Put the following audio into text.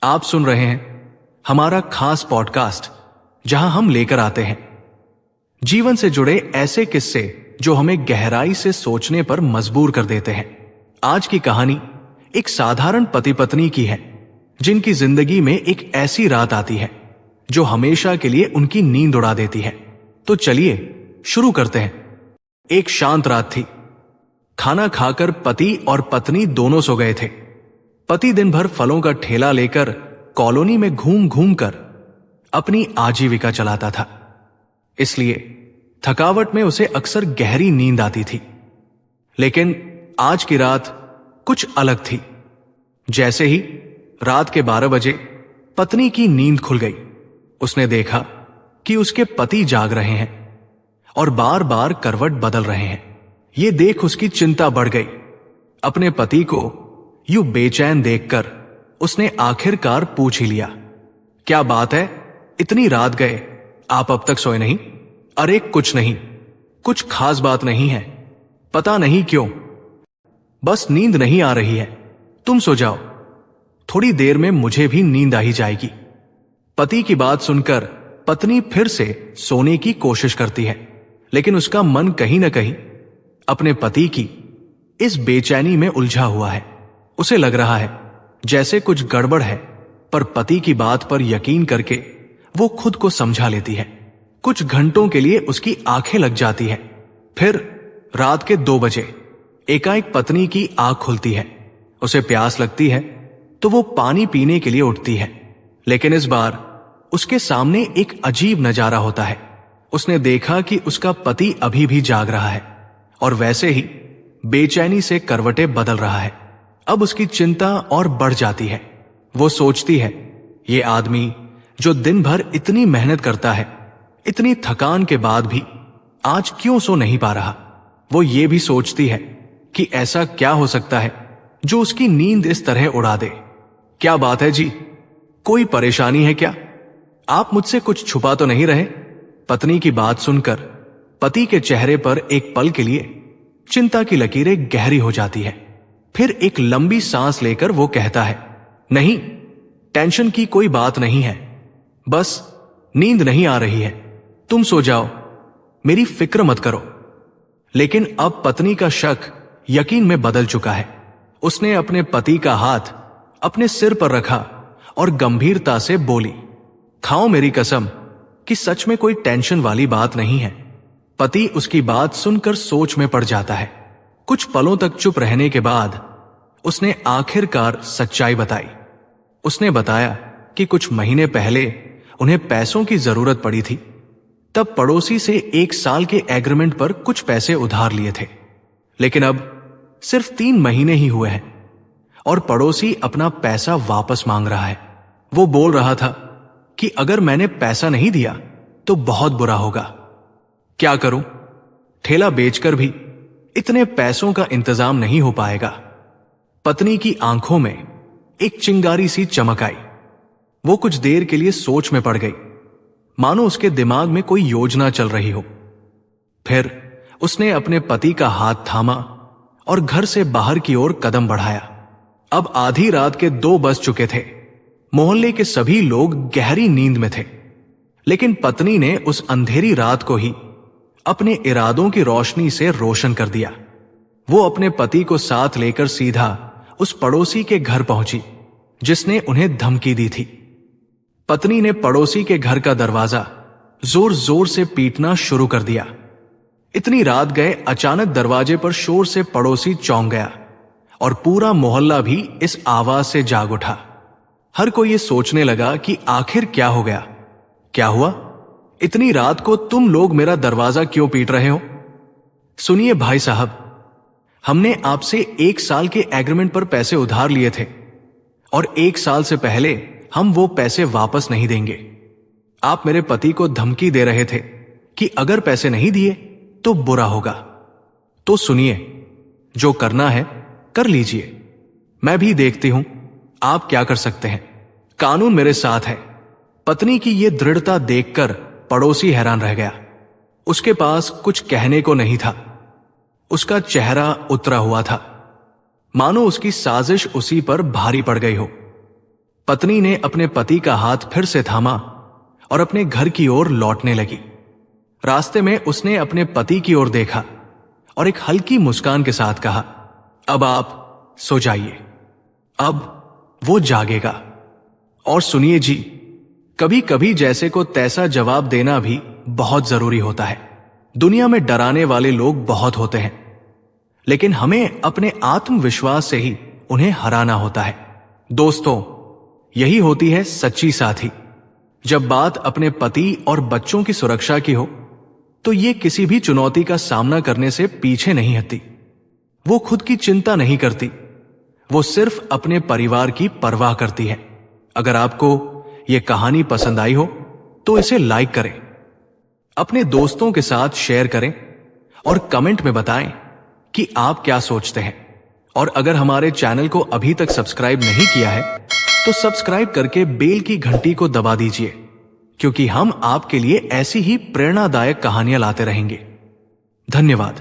आप सुन रहे हैं हमारा खास पॉडकास्ट, जहां हम लेकर आते हैं जीवन से जुड़े ऐसे किस्से जो हमें गहराई से सोचने पर मजबूर कर देते हैं। आज की कहानी एक साधारण पति पत्नी की है, जिनकी जिंदगी में एक ऐसी रात आती है जो हमेशा के लिए उनकी नींद उड़ा देती है। तो चलिए शुरू करते हैं। एक शांत रात थी। खाना खाकर पति और पत्नी दोनों सो गए थे। पति दिन भर फलों का ठेला लेकर कॉलोनी में घूम घूम कर अपनी आजीविका चलाता था, इसलिए थकावट में उसे अक्सर गहरी नींद आती थी। लेकिन आज की रात कुछ अलग थी। जैसे ही रात के 12 बजे पत्नी की नींद खुल गई, उसने देखा कि उसके पति जाग रहे हैं और बार बार करवट बदल रहे हैं। ये देख उसकी चिंता बढ़ गई। अपने पति को यूं बेचैन देखकर उसने आखिरकार पूछ ही लिया, क्या बात है, इतनी रात गए, आप अब तक सोए नहीं? अरे कुछ नहीं, कुछ खास बात नहीं है, पता नहीं क्यों, बस नींद नहीं आ रही है, तुम सो जाओ, थोड़ी देर में मुझे भी नींद आ ही जाएगी। पति की बात सुनकर पत्नी फिर से सोने की कोशिश करती है, लेकिन उसका मन कहीं न कहीं अपने पति की इस बेचैनी में उलझा हुआ है। उसे लग रहा है जैसे कुछ गड़बड़ है, पर पति की बात पर यकीन करके वो खुद को समझा लेती है। कुछ घंटों के लिए उसकी आंखें लग जाती है। फिर रात के 2 बजे एकाएक पत्नी की आंख खुलती है। उसे प्यास लगती है तो वो पानी पीने के लिए उठती है, लेकिन इस बार उसके सामने एक अजीब नजारा होता है। उसने देखा कि उसका पति अभी भी जाग रहा है और वैसे ही बेचैनी से करवटें बदल रहा है। अब उसकी चिंता और बढ़ जाती है। वो सोचती है, ये आदमी जो दिन भर इतनी मेहनत करता है, इतनी थकान के बाद भी आज क्यों सो नहीं पा रहा। वो ये भी सोचती है कि ऐसा क्या हो सकता है जो उसकी नींद इस तरह उड़ा दे। क्या बात है जी, कोई परेशानी है क्या? आप मुझसे कुछ छुपा तो नहीं रहे? पत्नी की बात सुनकर पति के चेहरे पर एक पल के लिए चिंता की लकीरें गहरी हो जाती है। फिर एक लंबी सांस लेकर वो कहता है, नहीं, टेंशन की कोई बात नहीं है, बस नींद नहीं आ रही है, तुम सो जाओ, मेरी फिक्र मत करो। लेकिन अब पत्नी का शक यकीन में बदल चुका है। उसने अपने पति का हाथ अपने सिर पर रखा और गंभीरता से बोली, खाओ मेरी कसम कि सच में कोई टेंशन वाली बात नहीं है। पति उसकी बात सुनकर सोच में पड़ जाता है। कुछ पलों तक चुप रहने के बाद उसने आखिरकार सच्चाई बताई। उसने बताया कि कुछ महीने पहले उन्हें पैसों की जरूरत पड़ी थी। तब पड़ोसी से 1 साल के एग्रीमेंट पर कुछ पैसे उधार लिए थे, लेकिन अब सिर्फ 3 महीने ही हुए हैं और पड़ोसी अपना पैसा वापस मांग रहा है। वो बोल रहा था कि अगर मैंने पैसा नहीं दिया तो बहुत बुरा होगा। क्या करूं, ठेला बेचकर भी इतने पैसों का इंतजाम नहीं हो पाएगा। पत्नी की आंखों में एक चिंगारी सी चमक आई। वो कुछ देर के लिए सोच में पड़ गई, मानो उसके दिमाग में कोई योजना चल रही हो। फिर उसने अपने पति का हाथ थामा और घर से बाहर की ओर कदम बढ़ाया। अब आधी रात के 2 बज चुके थे। मोहल्ले के सभी लोग गहरी नींद में थे, लेकिन पत्नी ने उस अंधेरी रात को ही अपने इरादों की रोशनी से रोशन कर दिया। वो अपने पति को साथ लेकर सीधा उस पड़ोसी के घर पहुंची जिसने उन्हें धमकी दी थी। पत्नी ने पड़ोसी के घर का दरवाजा जोर जोर से पीटना शुरू कर दिया। इतनी रात गए अचानक दरवाजे पर शोर से पड़ोसी चौंक गया और पूरा मोहल्ला भी इस आवाज से जाग उठा। हर कोई ये सोचने लगा कि आखिर क्या हो गया, क्या हुआ, इतनी रात को तुम लोग मेरा दरवाजा क्यों पीट रहे हो? सुनिए भाई साहब, हमने आपसे 1 साल के एग्रीमेंट पर पैसे उधार लिए थे और 1 साल से पहले हम वो पैसे वापस नहीं देंगे। आप मेरे पति को धमकी दे रहे थे कि अगर पैसे नहीं दिए तो बुरा होगा। तो सुनिए, जो करना है कर लीजिए, मैं भी देखती हूं आप क्या कर सकते हैं, कानून मेरे साथ है। पत्नी की ये दृढ़ता देखकर पड़ोसी हैरान रह गया। उसके पास कुछ कहने को नहीं था। उसका चेहरा उतरा हुआ था, मानो उसकी साजिश उसी पर भारी पड़ गई हो। पत्नी ने अपने पति का हाथ फिर से थामा और अपने घर की ओर लौटने लगी। रास्ते में उसने अपने पति की ओर देखा और एक हल्की मुस्कान के साथ कहा, अब आप सो जाइए, अब वो जागेगा। और सुनिए जी, कभी कभी जैसे को तैसा जवाब देना भी बहुत जरूरी होता है। दुनिया में डराने वाले लोग बहुत होते हैं, लेकिन हमें अपने आत्मविश्वास से ही उन्हें हराना होता है। दोस्तों, यही होती है सच्ची साथी। जब बात अपने पति और बच्चों की सुरक्षा की हो, तो ये किसी भी चुनौती का सामना करने से पीछे नहीं हटती। वो खुद की चिंता नहीं करती, वो सिर्फ अपने परिवार की परवाह करती है। अगर आपको ये कहानी पसंद आई हो तो इसे लाइक करें, अपने दोस्तों के साथ शेयर करें और कमेंट में बताएं कि आप क्या सोचते हैं। और अगर हमारे चैनल को अभी तक सब्सक्राइब नहीं किया है तो सब्सक्राइब करके बेल की घंटी को दबा दीजिए, क्योंकि हम आपके लिए ऐसी ही प्रेरणादायक कहानियां लाते रहेंगे। धन्यवाद।